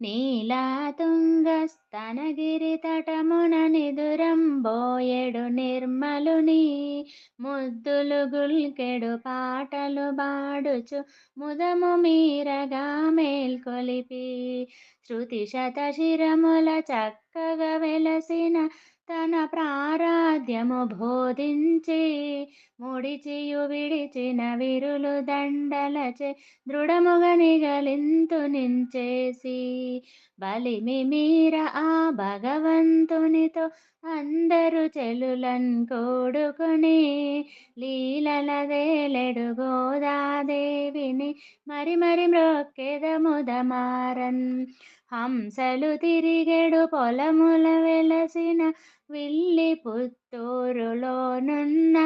నీలాతుంగస్తనగిరితటమున నిదురంబోయెడు నిర్మలుని ముద్దులు గుల్కెడు పాటలు బాడుచు ముదము మీరగా మేల్కొలిపి శృతి శతశిరముల చక్కగా వెలసిన తన ప్రారాధ్యము బోధించి ముడిచియు విడిచిన విరులు దండలచే దృఢముగ నిగలింతు నించేసి బలిమి మీర ఆ భగవంతునితో అందరు చెలులన్ కూడుకుని లీలలదేలెడు గోదాదేవిని మరి మరి మ్రొక్కెదముదమారన్ హంసలు తిరిగెడు పొలముల వెలసిన విల్లి పుత్తూరులోనున్న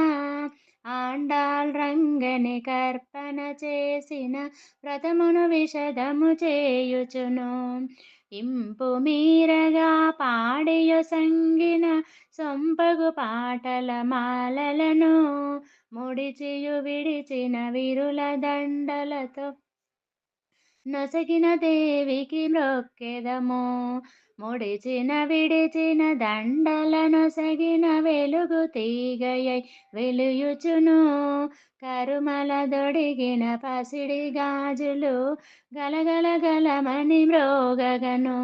ఆండాళ్ రంగని కర్పన చేసిన వ్రతమును విషదము చేయుచును ఇంపు మీరగా పాడియు సంగిన సొంపగు పాటల మాలలను ముడిచియు విడిచిన విరుల దండలతో నొసగిన దేవికి మ్రొక్కెదము ముడిచిన విడిచిన దండల నొసగిన వెలుగు తీగయై వెలుయుచును కరుమల దొడిగిన పసిడి గాజులు గలగల గలమని మ్రోగగను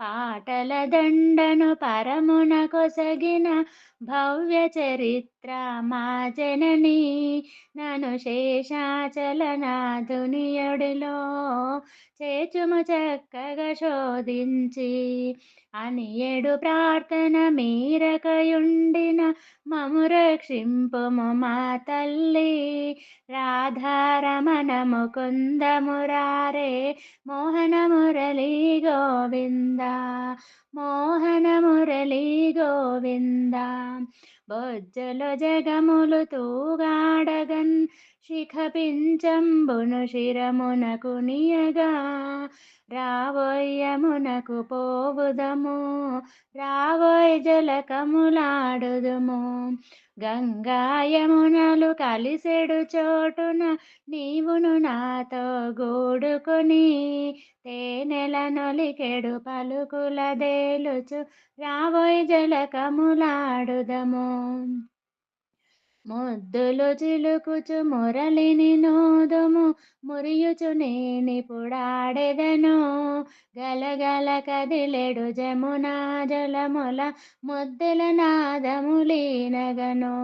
పాటల దండను పరమున కొసగిన భవ్య చరిత్ర మా జనని నను శేషాచలనాథునియడిలో చేచుము చక్కగా శోధించి అని ఎడు ప్రార్థన మీరకయుండిన మము రక్షింపుము మా తల్లి రాధారమణ ముకుంద మురారే మోహన మురళీ గోవింద మోహన మురళీ గోవింద బొజ్జలు జగములు తూగాడగన్ శిఖపించంబును శిరమునకు నియగా రావోయ్యమునకు పోవుదము రావోయ్ జలకములాడుదుము గంగాయమునలు కలిసెడు చోటున నీవును నాతో గూడుకొని తేనెల నొలికెడు పలుకుల దేలుచు రావోయ్ జలకములాడుదము ముద్దులు చిలుకుచు మురళిని నోదుము మురియుచు నేనిపుడాడెదను గలగల కదిలెడు జమునా జలముల ముద్దెల నాదములీనగను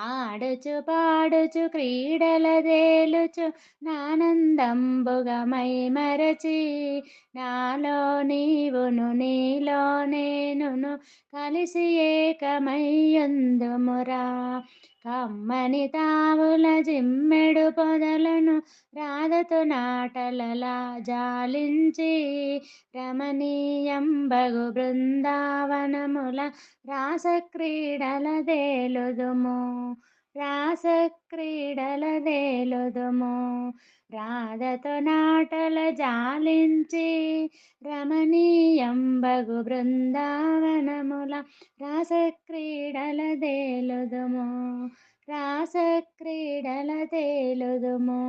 ఆడుచు పాడుచు క్రీడల దేలుచు నానందంబుగమై మరచి నాలో నీవును నీలో నేనును కలిసి ఏకమయ్యందుమురా కమ్మని తావుల జిమ్మెడు పొదలను రాధతో నాటలలా జాలించి రమణీయంబగు బృందావనముల రాసక్రీడల దేలుదుము రాసక్రీడల దేలుదుము రాధతో నాటల జాలించి రమణీయంబగు బృందావనముల రాసక్రీడల దేలుదుము రాసక్రీడల తేలుదుము